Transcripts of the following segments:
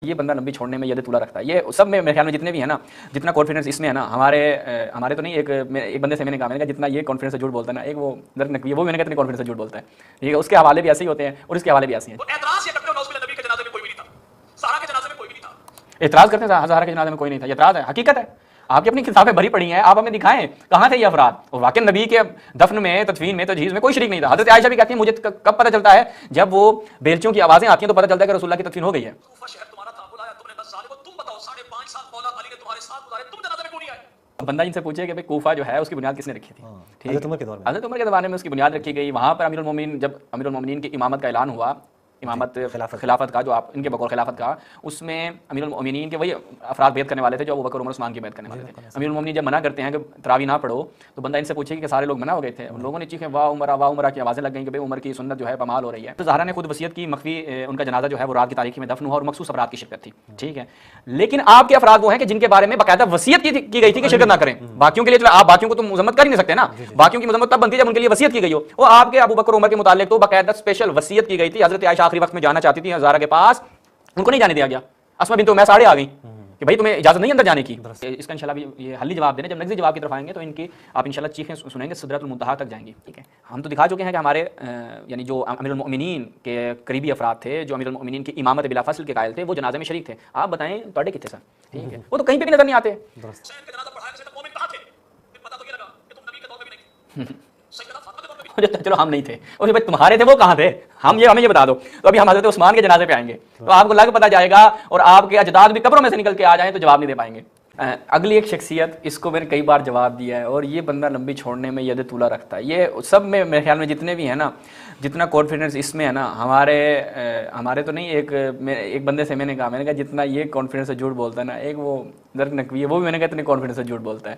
یہ بندہ لمبی چھوڑنے میں ید طولہ رکھتا ہے. یہ سب میں میرے خیال میں جتنے بھی ہیں نا, جتنا کانفیڈنس اس میں ہے نا, ہمارے تو نہیں, ایک بندے سے میں نے کہا, میں نے کہا جتنا یہ کانفیڈنس سے جھوٹ بولتا ہے نا, ایک وہ نقوی ہے, وہ میں نے کہا اتنے کانفیڈنس سے جھوٹ بولتا ہے. ٹھیک ہے, اس کے حوالے بھی ایسے ہی ہوتے ہیں اور اس کے حوالے بھی ایسے ہیں. اعتراض یہ کرتے ہو نوز نبی کے جنازے میں کوئی بھی نہیں تھا, سارا کے جنازے میں کوئی بھی نہیں تھا. اعتراض کرتے ہیں ہزارہ کے جنازے میں کوئی نہیں تھا. یہ اعتراض ہے, حقیقت ہے. آپ کی اپنی کتابیں بھری پڑی ہیں, آپ ہمیں دکھائیں کہاں تھے یہ افراد. واقعی نبی کے دفن میں, تدفین میں, تجہیز میں کوئی شریک نہیں تھا. حضرت عائشہ بھی کہتی ہیں مجھے کب پتہ چلتا ہے, جب وہ بیلچوں کی آوازیں آتی ہیں تو پتہ چلتا ہے کہ رسول اللہ کی تدفین ہو گئی ہے. کوفہ شہر تمہارا تھا, بلایا تم نے بس ظالمو, تم بتاؤ 5.5 سال مولا علی نے تمہارے ساتھ گزارے, تم جنازے میں کیوں نہیں آئے؟ بندہ جن سے پوچھے کہ بھئی کوفہ جو ہے اس کی بنیاد کس نے رکھی تھی. حضرت عمر کے دور میں, حضرت عمر کے زمانے میں اس کی بنیاد رکھی گئی. وہاں پر امیر المومنین, جب امیر المومنین کی امامت کا اعلان ہوا, امامت خلافت کا, جو آپ ان کے بقول خلافت کا, اس میں امیر المومنین کے وہی افراد بیعت کرنے والے تھے جو ابوبکر عمر عثمان کی بیعت کرنے والے تھے. امیر المومنین جب منع کرتے ہیں کہ تراویح نہ پڑھو, تو بندہ ان سے پوچھے کہ سارے لوگ منع ہو گئے تھے. ان لوگوں نے چیخیں واہ عمرہ کی آوازیں لگ گئیں کہ بھئی عمر کی سنت جو ہے پامال ہو رہی ہے. تو زہرا نے خود وصیت کی, مخفی ان کا جنازہ جو ہے وہ رات کی تاریخی میں دفن ہوا اور مخصوص افراد کی شرکت تھی. ٹھیک ہے, لیکن آپ کے افراد وہ ہیں کہ جن کے بارے میں باقاعدہ وصیت کی گئی تھی کہ شرکت نہ کریں. باقیوں کے لیے آپ باقیوں کو تو مذمت کر ہی نہیں سکتے نا, باقیوں کی مذمت تب بنتی ہے جب ان کے لیے وصیت کی گئی ہو. وہ آپ کے ابوبکر عمر کے متعلق تو باقاعدہ اسپیشل وصیت کی گئی تھی. حضرت عائشہ آخری وقت میں جانا چاہتی تھی زہرا کے پاس, ان کو نہیں جانے دیا گیا. اسماء بنت امیس آڑے آ گئی کہ بھائی تمہیں اجازت نہیں اندر جانے کی. اس کا انشاءاللہ یہ حلی جواب دینا, جب نقضی جواب کی طرف آئیں گے تو ان کی آپ انشاءاللہ چیخیں سنیں گے, سدرۃ المنتہا تک جائیں گی. ٹھیک ہے, ہم تو دکھا چکے ہیں کہ ہمارے یعنی جو امیر المؤمنین کے قریبی افراد تھے, جو امیر المؤمنین کی امامت بلا فصل کے قائل تھے, وہ جنازے میں شریک تھے. آپ بتائیں تواڈے کتنے سن؟ ٹھیک ہے, وہ تو کہیں پہ بھی نظر نہیں آتے. حسین کا جنازہ پڑھایا, کسی مومن کہاں تھے؟ پھر پتہ تو یہ لگا کہ تم نبی کے دور میں بھی نہیں تھے, سیدنا فاطمہ کے دور میں بھی. چلو ہم نہیں تھے, اور بھائی تمہارے تھے وہ کہاں تھے, ہمیں یہ بتا دو. تو ابھی ہم حضرت عثمان کے جنازے پہ آئیں گے تو آپ کو لگ پتہ جائے گا, اور آپ کے اجداد بھی قبروں میں سے نکل کے آ جائیں تو جواب نہیں دے پائیں گے. اگلی ایک شخصیت, اس کو میں نے کئی بار جواب دیا ہے, اور یہ بندہ لمبی چھوڑنے میں ید طولہ رکھتا ہے. یہ سب میں میرے خیال میں جتنے بھی ہیں نا, جتنا کانفیڈنس اس میں ہے نا, ہمارے تو نہیں, ایک بندے سے میں نے کہا جتنا یہ کانفیڈنس سے جھوٹ بولتا ہے نا, ایک وہ نقوی ہے, وہ بھی میں نے کہا اتنے کانفیڈنس سے جھوٹ بولتا ہے.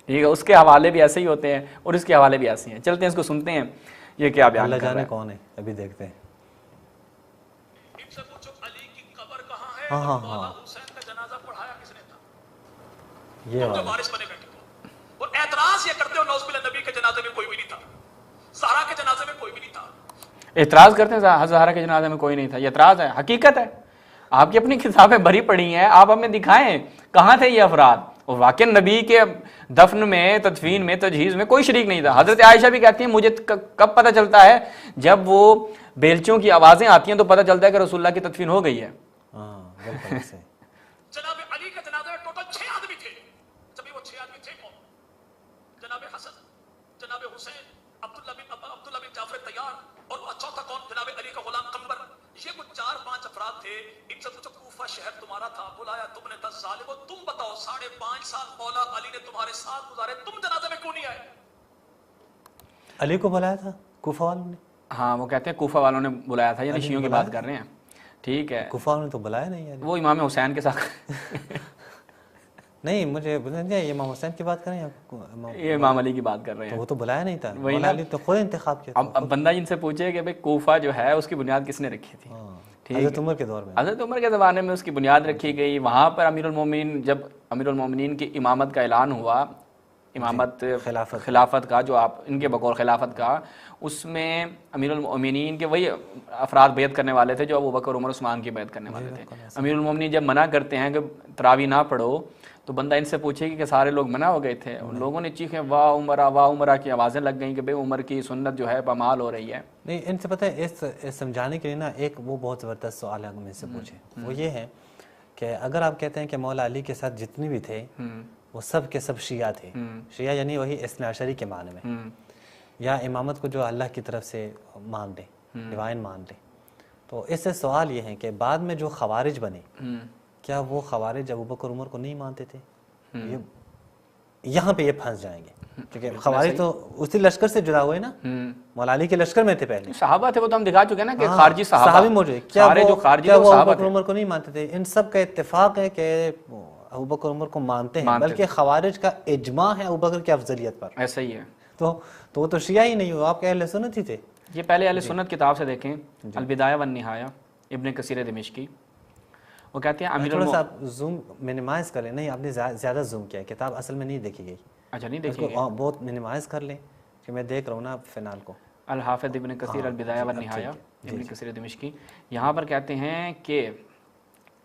ٹھیک ہے, اس کے حوالے بھی ایسے ہی ہوتے ہیں اور اس کے حوالے بھی ایسے ہیں. چلتے ہیں اس کو سنتے ہیں یہ کیا بیان اللہ کر رہا جانے ہے. کون ہے, ابھی دیکھتے ہیں. ان سے پوچھو علی کی قبر کہاں ہے, اور مولا حسین کا جنازہ پڑھایا کس نے تھا؟ یہ تم جو وارث بنے بیٹھے ہو. اور اعتراض یہ کرتے ہو نوز نبی کے جنازے میں کوئی بھی نہیں تھا, سارا کے جنازے میں کوئی بھی نہیں تھا. اعتراض کرتے ہیں زہرا کے جنازے میں کوئی نہیں تھا. یہ اعتراض ہے, حقیقت ہے. آپ کی اپنی کتابیں بھری پڑی ہیں, آپ ہمیں دکھائیں کہاں تھے یہ افراد. اور واقعی نبی کے دفن میں, تدفین میں, تجہیز میں کوئی شریک نہیں تھا. حضرت عائشہ بھی کہتی ہیں مجھے کب پتہ چلتا ہے, جب وہ بیلچوں کی آوازیں آتی ہیں تو پتہ چلتا ہے کہ رسول اللہ کی تدفین ہو گئی ہے. جناب علی کے جنازے میں ٹوٹل 6 آدمی تھے. جب وہ 6 آدمی تھے کون؟ جناب حسن, جناب حسین, عبداللہ بن جعفر طیار, اور وہ چوتھا کون؟ جناب علی کا غلام قمبر. یہ کچھ 4-5 افراد تھے. ان سے پوچھو کوفہ شہر تمہارا تھا, بلایا تم نے 10 ظالمو, تم بتاؤ 5.5 سال مولا علی نے تمہارے ساتھ گزارے, تم جنازے میں کیوں نہیں آئے؟ علی کو بلایا تھا کوفہ والوں نے. ہاں, وہ کہتے ہیں کوفہ والوں نے بلایا تھا, یعنی شیعوں کی بات کر رہے ہیں. ٹھیک ہے, کوفہ والوں نے تو بلایا نہیں یار. وہ امام حسین کے ساتھ نہیں, مجھے یہ امام حسین کی بات کر رہے ہیں, یہ امام علی کی بات کر رہے ہیں. وہ تو بلایا نہیں تھا, مولا علی تو خود انتخاب کیا. اب بندہ جن سے پوچھے کہ بھئی کوفہ جو ہے اس کی بنیاد کس نے رکھی تھی. حضرت عمر کے دور میں, حضرت عمر کے زمانے میں اس کی بنیاد رکھی گئی. وہاں پر امیر المومنین, جب امیر المومنین کی امامت کا اعلان ہوا, امامت خلافت کا, جو آپ ان کے بقول خلافت کا, اس میں امیر المومنین کے وہی افراد بیعت کرنے والے تھے جو ابوبکر عمر عثمان کی بیعت کرنے والے تھے. امیر المومنین جب منع کرتے ہیں کہ تراویح نہ پڑھو, تو بندہ ان سے پوچھے کہ سارے لوگ منع ہو گئے تھے. ان لوگوں نے چیخیں واہ عمرہ کی آوازیں لگ گئیں کہ بھئی عمر کی سنت جو ہے پامال ہو رہی ہے. نہیں, ان سے پتہ ہے اس سمجھانے کے لیے نا ایک وہ بہت زبردست سوال ہے ہم ان سے پوچھیں. وہ یہ ہے کہ اگر آپ کہتے ہیں کہ مولا علی کے ساتھ جتنے بھی تھے وہ سب کے سب شیعہ تھے, شیعہ یعنی وہی اثنا عشری کے معنی میں, یا امامت کو جو اللہ کی طرف سے مان لیں, ڈیوائن مان لیں, تو اس سے سوال یہ ہے کہ بعد میں جو خوارج بنے, کیا وہ خوارج ابوبکر عمر کو نہیں مانتے تھے؟ یہاں پہ یہ پھنس جائیں گے, کیونکہ خوارج تو اسی لشکر سے جدا ہوئے نا, مولا علی کے لشکر میں تھے پہلے. صحابہ تھے, وہ تو ہم دکھا چکے نا کہ خارجی صحابی موجود, کیا وہ صحابہ ابوبکر عمر کو نہیں مانتے تھے؟ ان سب کا اتفاق ہے کہ ابوبکر عمر کو مانتے ہیں, بلکہ خوارج کا اجماع ہے ابوبکر کی افضلیت پر. ایسا ہی ہے. تو وہ تو شیعہ ہی نہیں ہو, آپ کے اہل سنت ہی تھے. یہ پہلے اہل سنت کتاب سے دیکھیں, البدایہ والنہایہ, ابن کثیر دمشقی, وہ کہتے ہیں امیر تھوڑا سا زوم منیمائز کر لیں. نہیں, آپ نے زیادہ زوم کیا ہے, کتاب اصل میں نہیں دیکھی گئی. اچھا, نہیں دیکھی گئی, بہت منیمائز کر لیں کہ میں دیکھ رہا ہوں نا فینال کو. الحافظ ابن کثیر البدایہ والنہایہ, ابن کثیر دمشقی, یہاں پر کہتے ہیں کہ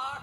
8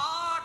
8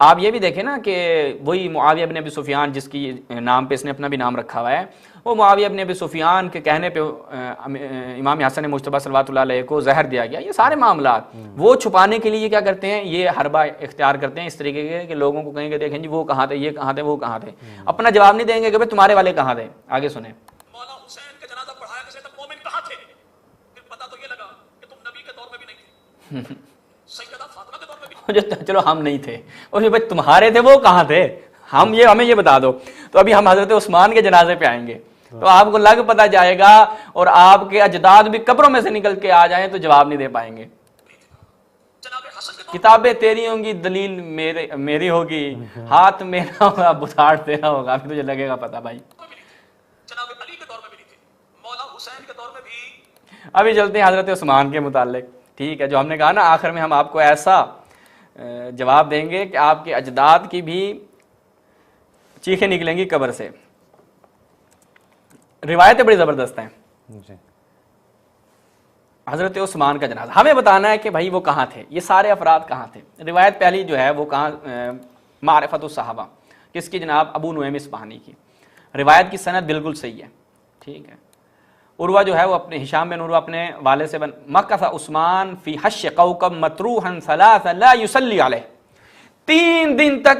آپ یہ بھی دیکھیں نا کہ وہی معاویہ بن ابی سفیان جس کی نام پہ اس نے اپنا بھی نام رکھا ہوا ہے، وہ معاویہ بن ابی سفیان کے کہنے پہ امام حسن مجتبیٰ صلوات اللہ علیہ کو زہر دیا گیا، یہ سارے معاملات وہ چھپانے کے لیے کیا کرتے ہیں، یہ حربہ اختیار کرتے ہیں اس طریقے کے کہ لوگوں کو کہیں گے دیکھیں جی وہ کہاں تھے، یہ کہاں تھے، وہ کہاں تھے، اپنا جواب نہیں دیں گے کہ بھائی تمہارے والے کہاں تھے۔ آگے سنیں، مولا حسین کا جنازہ پڑھایا کسی تک مومن کہاں تھے؟ پھر پتہ تو یہ لگا کہ تم نبی کے دور میں بھی نہیں تھے، سیدہ فاطمہ کے دور میں بھی چلو ہم نہیں تھے، اور بھائی تمہارے تھے وہ کہاں تھے، ہمیں یہ بتا دو۔ تو ابھی ہم حضرت عثمان کے جنازے پہ آئیں گے تو آپ کو لگ پتہ جائے گا، اور آپ کے اجداد بھی قبروں میں سے نکل کے آ جائیں تو جواب نہیں دے پائیں گے۔ جناب حسن کے دور کتابیں تیری ہوں گی، دلیل میری ہوگی، ہاتھ میرا ہوگا، بتاڑ تیرا ہوگا، ابھی تجھے لگے گا پتہ بھائی۔ میں بھی نہیں تھے، جناب علی کے دور میں بھی نہیں تھے، مولا حسین کے دور میں بھی۔ ابھی چلتے ہیں حضرت عثمان کے متعلق، ٹھیک ہے، جو ہم نے کہا نا آخر میں ہم آپ کو ایسا جواب دیں گے کہ آپ کے اجداد کی بھی چیخیں نکلیں گی قبر سے۔ روایتیں بڑی زبردست ہیں۔ جی حضرت عثمان کا جنازہ ہمیں بتانا ہے کہ بھائی وہ کہاں تھے، یہ سارے افراد کہاں تھے۔ روایت پہلی جو ہے وہ کہاں، معرفت الصحابہ، کس کی؟ جناب ابو نعیم اصفہانی کی۔ روایت کی سند بالکل صحیح ہے، ٹھیک ہے۔ عروہ جو ہے وہ اپنے ہشام بن عروہ اپنے والد سے مکث عثمان فی حش کوكب مطروحا ثلاثا لا یصلی علیہ، 3 دن تک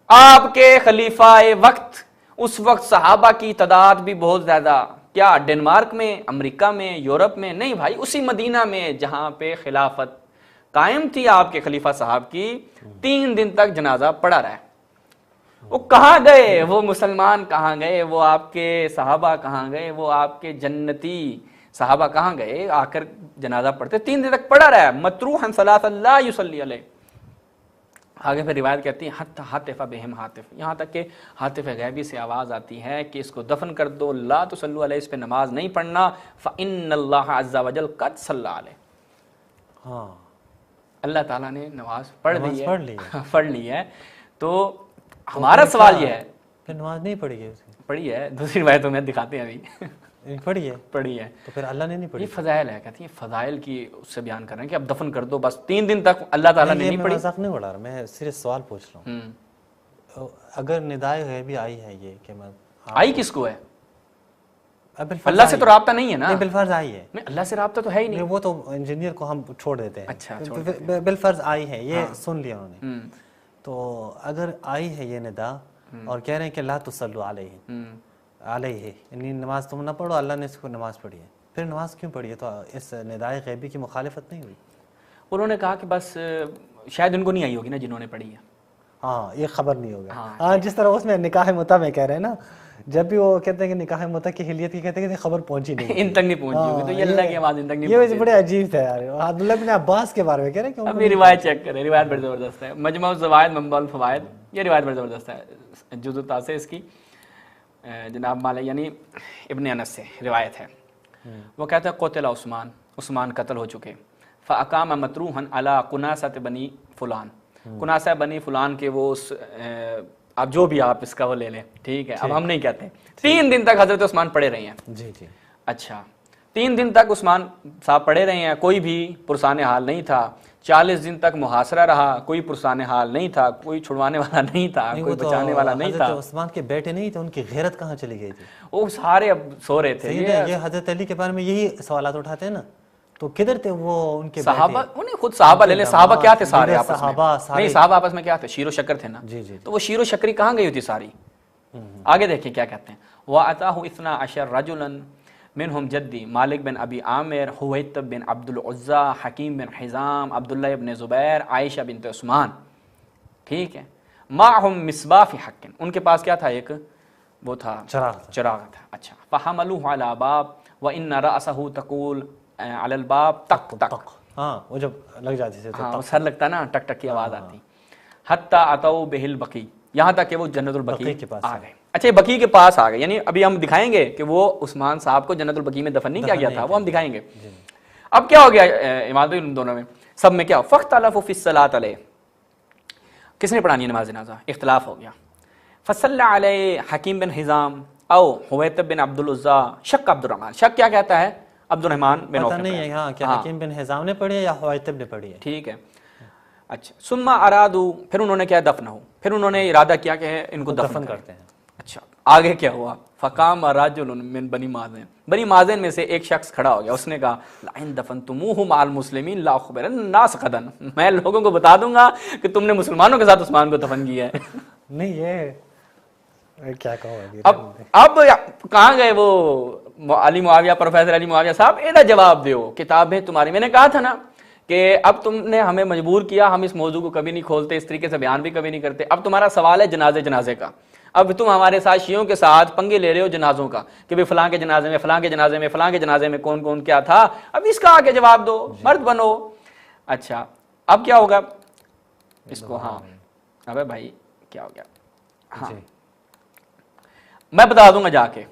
آپ کے خلیفہ وقت، اس وقت صحابہ کی تعداد بھی بہت زیادہ، کیا ڈنمارک میں، امریکہ میں، یورپ میں نہیں بھائی، اسی مدینہ میں جہاں پہ خلافت قائم تھی آپ کے خلیفہ صاحب کی، 3 دن تک جنازہ پڑا رہا ہے۔ وہ کہاں گئے، وہ مسلمان کہاں گئے، وہ آپ کے صحابہ کہاں گئے، وہ آپ کے جنتی صحابہ کہاں گئے، آ کر جنازہ پڑھتے، 3 دن تک پڑا رہا ہے، مطروحا ثلاثا لا یصلی علیہ۔ آگے پھر روایت کہتی ہے حتی حاتف بہم حاتف، یہاں تک کہ حاتف غیبی سے آواز آتی ہے کہ اس کو دفن کر دو، لا تصلوا علیہ، اس پہ نماز نہیں پڑھنا، فإن اللہ عز وجل قد صلی علیہ، ہاں اللہ تعالیٰ نے نماز پڑھ لی پڑھ لی ہے، پڑھ لی ہے۔ تو ہمارا سوال یہ ہے، پھر نماز نہیں پڑھی ہے، پڑھی ہے، دوسری روایتوں میں دکھاتے ہیں ابھی، پڑھی ہے، پڑھی ہے، تو پھر اللہ نے نہیں پڑھی۔ یہ فضائل ہے، کہتی ہیں فضائل کی اس سے بیان کر رہے ہیں کہ اب دفن کر دو بس، 3 دن تک اللہ تعالیٰ نے نہیں میں پڑھی۔ مذاق نہیں اڑا رہا، میں صرف سوال پوچھ رہا ہوں، اگر ندائے غیبی آئی ہے یہ کہ میں آئی کس کو ہے؟ بالفرض اللہ سے تو رابطہ نہیں ہے نا، نہیں، بالفرض آئی ہے، نہیں اللہ سے رابطہ تو ہے ہی نہیں۔ وہ تو انجینئر کو ہم چھوڑ دیتے ہیں، اچھا، بالفرض آئی ہے، یہ سن لیا انہوں نے۔ تو اگر آئی ہے یہ ندا اور کہہ رہے ہیں کہ لا تصلوا علیہ، علیہ یعنی نماز تم نہ پڑھو، اللہ نے اس کو نماز پڑھی ہے، پھر نماز کیوں پڑھی ہے؟ تو اس ندائے غیبی کی مخالفت نہیں ہوئی؟ انہوں نے کہا کہ بس شاید ان کو نہیں آئی ہوگی نا جنہوں نے پڑھی ہے۔ ہاں یہ خبر نہیں ہوگا، ہاں جس طرح اس میں نکاح متع میں کہہ رہے ہیں نا، جب بھی وہ کہتے ہیں کہ نکاح متع کی حلیت کی کہتے ہیں کہ خبر پہنچی نہیں، ان تک نہیں پہنچی ہوگی، تو یہ اللہ کی آواز ان تک نہیں یہ پہنچی۔ بڑے عجیب تھا یار، عبداللہ بن عباس کے بارے میں کہہ رہے ہیں کہ ابھی روایت چیک کریں، روایت بڑی زبردست ہے، مجمع الزوائد منبع الفوائد، یہ روایت بڑی زبردست ہے، جزء التاسع اس کی، جناب مالک یعنی ابن انس سے روایت ہے۔ وہ کہتا ہے قتل عثمان، عثمان قتل ہو چکے، فاقام مطروحا علی قناصۃ بنی فلان، قناصہ بنی فلان کے وہ اب جو بھی آپ اس کا وہ لے لیں، ٹھیک ہے، اب ہم نہیں کہتے، 3 دن تک حضرت عثمان پڑے رہے ہیں۔ جی جی، اچھا 3 دن تک عثمان صاحب پڑے رہے ہیں، کوئی بھی پرسان حال نہیں تھا، 40 دن تک محاصرہ رہا، کوئی پرسان حال نہیں تھا، کوئی چھڑوانے والا نہیں تھا، کوئی بچانے والا نہیں تھا۔ حضرت عثمان کے بیٹے نہیں تھے، ان کی غیرت کہاں چلی گئی تھی؟ وہ سارے اب سو رہے تھے۔ یہ حضرت علی کے بارے میں یہی سوالات اٹھاتے ہیں نا، تو کدھر تھے وہ ان کے صحابہ؟ انہیں خود صحابہ لے لیں، صحابہ کیا تھے سارے آپس میں؟ صحابہ نہیں، صحابہ آپس میں کیا تھے؟ شیر و شکر تھے نا، جی جی، تو وہ شیر و شکری کہاں گئی ہوتی ساری؟ آگے دیکھیں کیا کہتے ہیں، وَأَتَاهُ 12 رَجُلًا منہم جدی مالک بن ابی عامر، حویطب بن عبد العزیٰ، حکیم بن حزام، عبداللہ ابن زبیر، عائشہ بنت عثمان، ٹھیک ہے، معہم مصباح فی حق، ان کے پاس کیا تھا؟ ایک وہ تھا چراغ تھا۔ اچھا، فحملوہ علی باب وان رأسہ تقول علی الباب تک تک، ہاں وہ جب لگ جاتی تھی ہاں سر لگتا نا، ٹک ٹک کی آواز آتی، حتی اتوا بہ البقیع، یہاں تک کہ وہ جنت البقیع کے پاس آ گئے۔ اچھا بقیع کے پاس آ گئے، یعنی ابھی ہم دکھائیں گے کہ وہ عثمان صاحب کو جنت البقیع میں دفن نہیں کیا گیا تھا، وہ ہم دکھائیں گے۔ اب کیا ہو گیا امامت ان دونوں میں سب میں کیا؟ فاختلفوا فی الصلاۃ علیہ، کس نے پڑھانی ہے نماز جنازہ؟ اختلاف ہو گیا۔ فصلی علیہ حکیم بن حزام او حویطب بن عبد العزیٰ، شک عبد الرحمن، شک کیا کہتا ہے؟ عبد الرحمن بن عوف، پتہ نہیں ہے ہاں کہ حکیم بن حزام نے پڑھی ہے یا حویطب نے پڑھی ہے، ٹھیک ہے۔ اچھا سما ارادو، پھر انہوں نے کیا دفن ہو، پھر انہوں نے ارادہ کیا کہ ان کو دفن کرتے ہیں. اچھا آگے کیا ہوا؟ فقام رجل من بنی مازن، بنی مازن میں سے ایک شخص کھڑا ہو گیا، اس نے کہا لئن دفنتموہ مع المسلمین لاخبرن الناس غدا، میں لوگوں کو بتا دوں گا کہ تم نے مسلمانوں کے ساتھ عثمان کو دفن کیا ہے. نہیں یہ کیا کہو اب کہاں گئے وہ علی معاویہ، پروفیسر علی معاویہ صاحب، یہ جواب دیو، کتابیں تمہاری، میں نے کہا تھا نا کہ اب تم نے ہمیں مجبور کیا، ہم اس موضوع کو کبھی نہیں کھولتے، اس طریقے سے بیان بھی کبھی نہیں کرتے. اب تمہارا سوال ہے جنازے کا، اب تم ہمارے ساتھ شیعوں کے ساتھ پنگے لے رہے ہو جنازوں کا کہ بھئی فلاں کے جنازے میں، فلاں کے جنازے میں، فلاں کے جنازے میں کون کون کیا تھا، اب اس کا آگے جواب دو، مرد بنو. اچھا اب کیا ہوگا اس کو؟ ہاں ابے بھائی کیا ہو گیا؟ ہاں میں بتا دوں گا جا کے.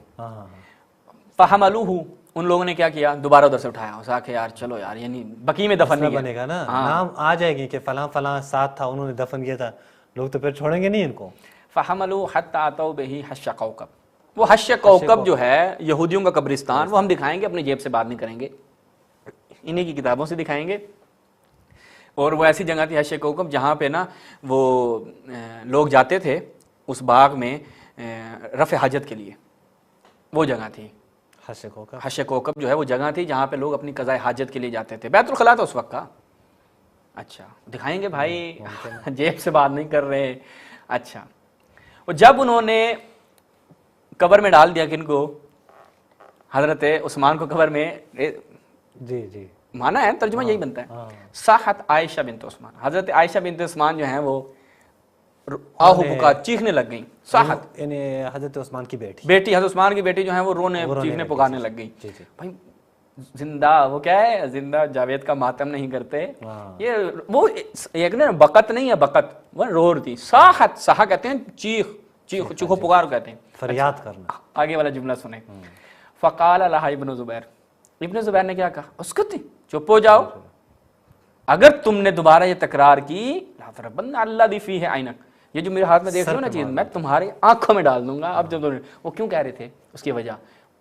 فحملوہ، ان لوگوں نے کیا کیا؟ دوبارہ ادھر سے اٹھایا، اسا کہ یار چلو یار، یعنی بقیع میں دفن نہیں بنے گا نا، نام آ جائے گی کہ فلاں فلاں ساتھ تھا، انہوں نے دفن کیا تھا، لوگ تو پھر چھوڑیں گے نہیں ان کو. فحملوا حتی اتوا بہ حش کوکب، وہ حش کوکب جو ہے یہودیوں کا قبرستان، وہ ہم دکھائیں گے، اپنی جیب سے بات نہیں کریں گے، انہی کی کتابوں سے دکھائیں گے. اور وہ ایسی جگہ تھی حش کوکب جہاں پہ نا وہ لوگ جاتے تھے اس باغ میں رفع حاجت کے لیے، وہ جگہ تھی حش کوکب جو ہے، وہ جگہ تھی جہاں پہ لوگ اپنی قضاء حاجت کے لیے جاتے تھے. بیت الخلاء تھا اس وقت کا. اچھا دکھائیں گے بھائی، جیب سے بات نہیں کر رہے. اچھا وہ جب انہوں نے قبر میں ڈال دیا، کن کو؟ حضرت عثمان کو قبر میں، جی مانا ہے ترجمہ یہی بنتا ہے. صاحت عائشہ بنت عثمان، حضرت عائشہ بنت عثمان جو ہیں وہ آہو پکار چیخنے لگ گئیں. صاحت یعنی حضرت عثمان کی بیٹی، حضرت عثمان کی بیٹی جو ہیں وہ رونے چیخنے پکارنے لگ گئی. بھائی زندہ، وہ کیا ہے، زندہ جاوید کا ماتم نہیں کرتے. یہ وہ ایک نا بقت نہیں ہے، بقت وہ رو رہی تھی. صاحت، صاح کہتے ہیں چیخو پکار کہتے ہیں، فریاد کرنا. آگے والا جملہ سنیں. فقال لها ابن زبیر، ابن زبیر نے کیا کہا؟ اسکتی، چپ ہو جاؤ، اگر تم نے دوبارہ یہ تکرار کی لَأَضْرِبَنَّ الَّذِي فِيهِ عَيْنَكَ، یہ جو میرے ہاتھ میں دیکھ رہے ہو نا چیز، میں تمہاری آنکھوں میں ڈال دوں گا. اب جب وہ کیوں کہہ رہے تھے؟ اس کی وجہ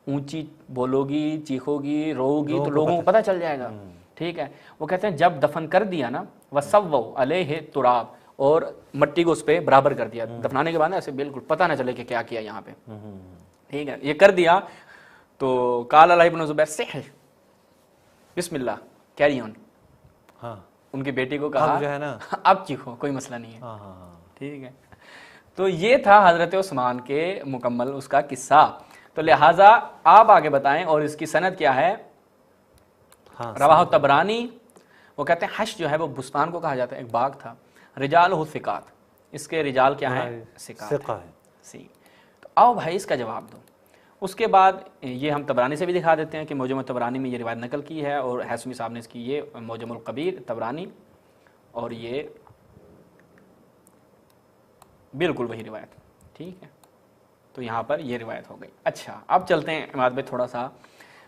اونچی بولو گی، چیخو گی، رو گی تو لوگوں کو پتہ چل جائے گا. ٹھیک ہے، وہ کہتے ہیں جب دفن کر دیا نا، وَسَوَّوْا عَلَيْهِ التُّرَابَ، اور مٹی کو اس پہ برابر کر دیا، دفنانے کے بعد ایسے بالکل پتہ نہ چلے کہ کیا کیا یہاں پہ. ٹھیک ہے، یہ کر دیا تو قال علیہ ابن زبیر صح، بسم اللہ کیری آن. ہاں ان کی بیٹی کو کہا جو ہے نا اب چیخو، کوئی مسئلہ نہیں ہے. ٹھیک ہے، تو یہ تھا حضرت عثمان کے مکمل اس کا قصہ. تو لہٰذا آپ آگے بتائیں، اور اس کی سند کیا ہے؟ رواہ طبرانی. وہ کہتے ہیں حش جو ہے وہ بستان کو کہا جاتا ہے، ایک باغ تھا. رجالہ ثقات، اس کے رجال کیا ہیں؟ ثقات ہیں. تو آؤ بھائی اس کا جواب دو. اس کے بعد یہ ہم طبرانی سے بھی دکھا دیتے ہیں کہ موجم طبرانی میں یہ روایت نقل کی ہے، اور حیثمی صاحب نے اس کی یہ موجم القبیر طبرانی، اور یہ بالکل وہی روایت. ٹھیک ہے، تو یہاں پر یہ روایت ہو گئی. اچھا اب چلتے ہیں اماد بھائی، تھوڑا سا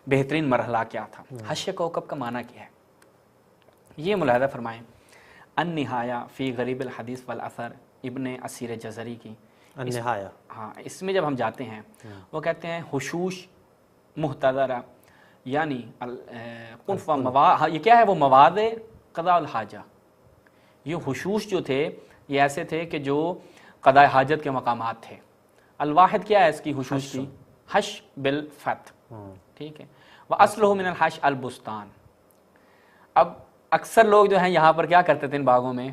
بہترین مرحلہ کیا تھا. حش کوکب کا معنی کیا ہے یہ ملاحظہ فرمائیں. النہایہ فی غریب الحدیث والاثر، ابن اسیر جزری کی النہایہ. ہاں اس میں جب ہم جاتے ہیں وہ کہتے ہیں حشوش محتضرہ، یعنی قنف و مواد، یہ کیا ہے؟ وہ مواد قضاء الحاجہ. یہ حشوش جو تھے یہ ایسے تھے کہ جو قضاء حاجت کے مقامات تھے. الواحد کیا ہے اس کی حشوش کی؟ حش بالفتح. ٹھیک ہے، وَأَصْلُهُ مِنَ الْحَشْ الْبُسْتان. اب اکثر لوگ جو ہیں یہاں پر کیا کرتے تھے ان باغوں میں؟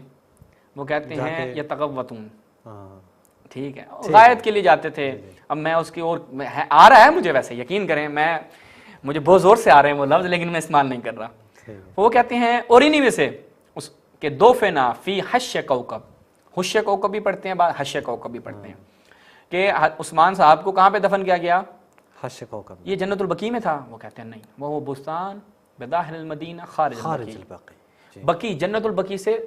وہ کہتے ہیں یتغوطون. ٹھیک ہے، غائط کے لیے جاتے تھے. اب میں اس کی اور آ رہا ہے مجھے، ویسے یقین کریں مجھے بہت زور سے آ رہے ہیں وہ لفظ، لیکن میں استعمال نہیں کر رہا. وہ کہتے ہیں اور انہی میں سے اس کے دو فنا فی حش کوکب، حش کوکب بھی پڑھتے ہیں، بعد حش کوکب بھی پڑھتے ہیں، کہ عثمان صاحب کو کہاں پہ دفن کیا گیا؟ حش کوکب. یہ جنت البقیع میں تھا. وہ کہتے ہیں نہیں، وہ بستان بداخل المدینہ خارج البقیع. بقیع جنت البقیع سے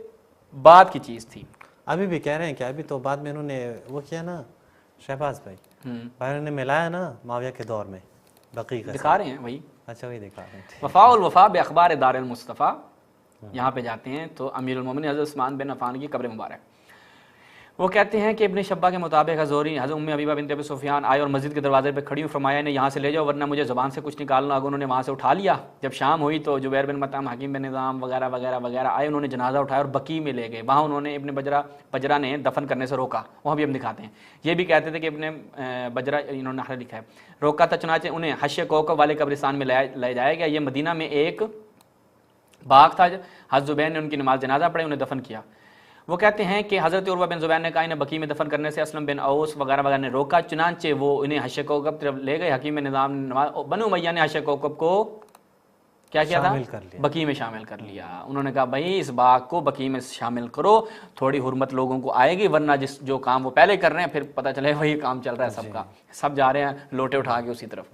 بعد کی چیز تھی. ابھی بھی کہہ رہے ہیں کہ ابھی تو بعد میں انہوں نے وہ کیا نا شہباز بھائی، انہوں نے ملایا نا معاویہ کے دور میں بقیع کا. دکھا رہے ہیں وہی. اچھا وہی دکھا رہے ہیں. وفاء الوفا باخبار دار المصطفیٰ، یہاں پہ جاتے ہیں تو امیر المومنین حضرت عثمان بن عفان کی قبر مبارک. وہ کہتے ہیں کہ ابن شبہ کے مطابق حضوری حضرت ام حبیبہ بنت ابی سفیان آئے اور مسجد کے دروازے پہ کھڑی ہوئی، فرمایا انہیں یہاں سے لے جاؤ ورنہ مجھے زبان سے کچھ نکالنا ہوگا۔ انہوں نے وہاں سے اٹھا لیا۔ جب شام ہوئی تو جبیر بن مطعم، حکیم بن نظام وغیرہ وغیرہ وغیرہ آئے، انہوں نے جنازہ اٹھایا اور بقیع میں لے گئے۔ وہاں انہوں نے ابن بجرہ نے دفن کرنے سے روکا۔ وہاں بھی ہم دکھاتے ہیں، یہ بھی کہتے تھے کہ ابن بجرہ، انہوں نے نحر لکھا ہے، روکا تھا، چنانچہ انہیں حش کوکب والے قبرستان میں لے جایا گیا۔ یہ مدینہ میں ایک باغ تھا۔ حضرت زبیر نے ان کی نماز جنازہ پڑھی، انہیں دفن کیا۔ وہ کہتے ہیں کہ حضرت عروہ بن زبیر نے کہا انہیں بقیع میں دفن کرنے سے اسلم بن اوس وغیرہ وغیرہ نے روکا، چنانچہ وہ انہیں حش کوکب طرف لے گئے۔ حکیم نظام نے بنو امیہ نے حش کوکب کو کیا کیا تھا؟ بقیع میں شامل کر لیا۔ انہوں نے کہا بھائی اس باغ کو بقیع میں شامل کرو، تھوڑی حرمت لوگوں کو آئے گی، ورنہ جو کام وہ پہلے کر رہے ہیں پھر پتہ چلے وہی کام چل رہا ہے سب کا، سب جا رہے ہیں لوٹے اٹھا کے اسی طرف۔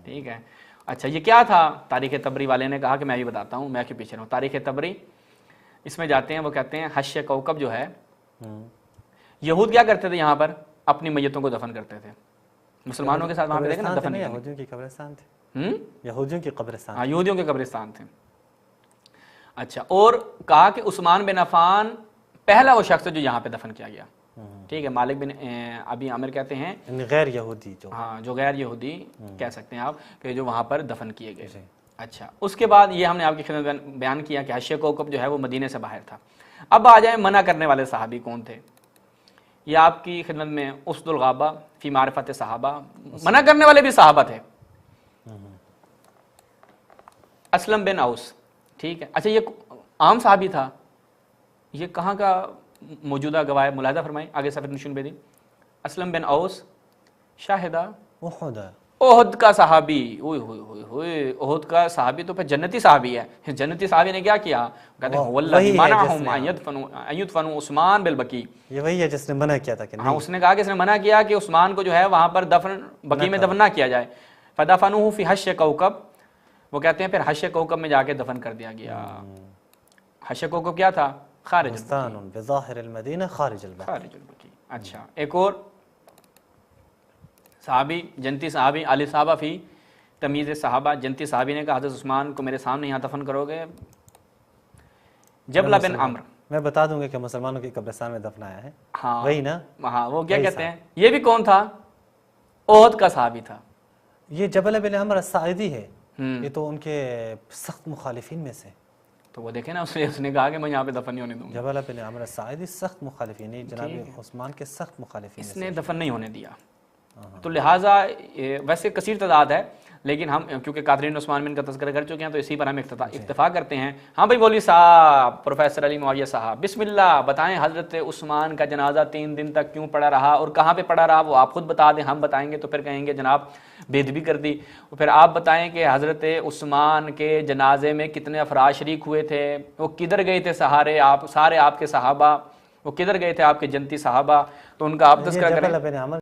ٹھیک ہے، اچھا یہ کیا تھا؟ تاریخ تبری والے نے کہا کہ میں بھی بتاتا ہوں، میں کے پیچھے رہوں۔ تاریخ تبری اس میں جاتے ہیں، وہ کہتے ہیں حش کوکب جو ہے، یہود کیا کرتے تھے یہاں پر؟ اپنی میتوں کو دفن کرتے تھے مسلمانوں کے ساتھ، وہاں پہ دیکھیں نا دفن، یہودیوں کی قبرستان تھے، یہودیوں کی قبرستان، ہاں یہودیوں کے قبرستان تھے۔ اچھا، اور کہا کہ عثمان بن عفان پہلا وہ شخص ہے جو یہاں پہ دفن کیا گیا۔ ٹھیک ہے، مالک بن ابی عامر کہتے ہیں غیر یہودی جو، ہاں جو غیر یہودی کہہ سکتے ہیں آپ، کہ جو وہاں پر دفن کیے گئے۔ اچھا، اس کے بعد یہ ہم نے آپ کی خدمت میں بیان کیا کہ حش کوکب جو ہے وہ مدینے سے باہر تھا۔ اب آ جائیں منع کرنے والے صحابی کون تھے۔ یہ آپ کی خدمت میں اسد الغابہ فی معرفت صحابہ، منع کرنے والے بھی صحابہ تھے، اسلم بن اوس۔ ٹھیک ہے، اچھا یہ عام صحابی تھا، یہ کہاں کا موجودہ گواہ ہے؟ ملاحظہ فرمائیں آگے صفحہ نشون بے دیں۔ اسلم بن اوس شاہدہ احد کا صحابی، اوئے ہوئے ہوئے ہوئے، احد کا صحابی تو پھر جنتی صحابی ہے۔ جنتی صحابی نے کیا کیا؟ کہتے ہیں واللہ منعہم ان یدفنوا عثمان بالبقیع، یہ وہی ہے جس نے منع کیا تھا کہ ہاں اس نے کہا کہ اس نے منع کیا کہ عثمان کو جو ہے وہاں پر دفن بقیع میں دفن نہ کیا جائے۔ فدفنوہ فی حش کوکب، وہ کہتے ہیں پھر حش کوکب میں جا کے دفن کر دیا گیا۔ حش کوکب کیا تھا؟ خارج مستان بظاہر المدینہ خارج البقیع۔ اچھا، ایک اور صحابی جنتی صحابی علی صحابہ فی تمیز صحابہ، جنتی صحابی نے کہا حضرت عثمان کو میرے سامنے یہاں دفن کرو گے۔ جبلہ بن عمرو، میں بتا دوں گا کہ مسلمانوں کی قبرستان میں دفنایا ہے، ہاں وہی نا، ہاں وہ کیا کہتے ہیں، یہ بھی کون تھا؟ احد کا صحابی تھا۔ یہ جبل بن عمرو الساعدی ہے، یہ تو ان کے سخت مخالفین میں سے، تو وہ دیکھیں نا اس نے کہا کہ میں یہاں پہ دفن نہیں ہونے دوں گا۔ جبل بن عمرو الساعدی سخت مخالفین، جناب عثمان کے سخت مخالفین، اس نے دفن نہیں ہونے دیا۔ تو لہٰذا ویسے کثیر تعداد ہے، لیکن ہم کیونکہ قاتلین عثمان بن کا تذکرہ کر چکے ہیں تو اسی پر ہم اکتفا کرتے ہیں۔ ہاں بھائی مولوی صاحب، پروفیسر علی معاویہ صاحب، بسم اللہ بتائیں حضرت عثمان کا جنازہ 3 دن تک کیوں پڑا رہا اور کہاں پہ پڑا رہا؟ وہ آپ خود بتا دیں، ہم بتائیں گے تو پھر کہیں گے جناب بے ادبی کر دی۔ پھر آپ بتائیں کہ حضرت عثمان کے جنازے میں کتنے افراد شریک ہوئے تھے، وہ کدھر گئے تھے سارے آپ کے صحابہ، وہ کدھر گئے تھے آپ کے جنتی صحابہ، تو ان کا آپ تذکرہ کریں۔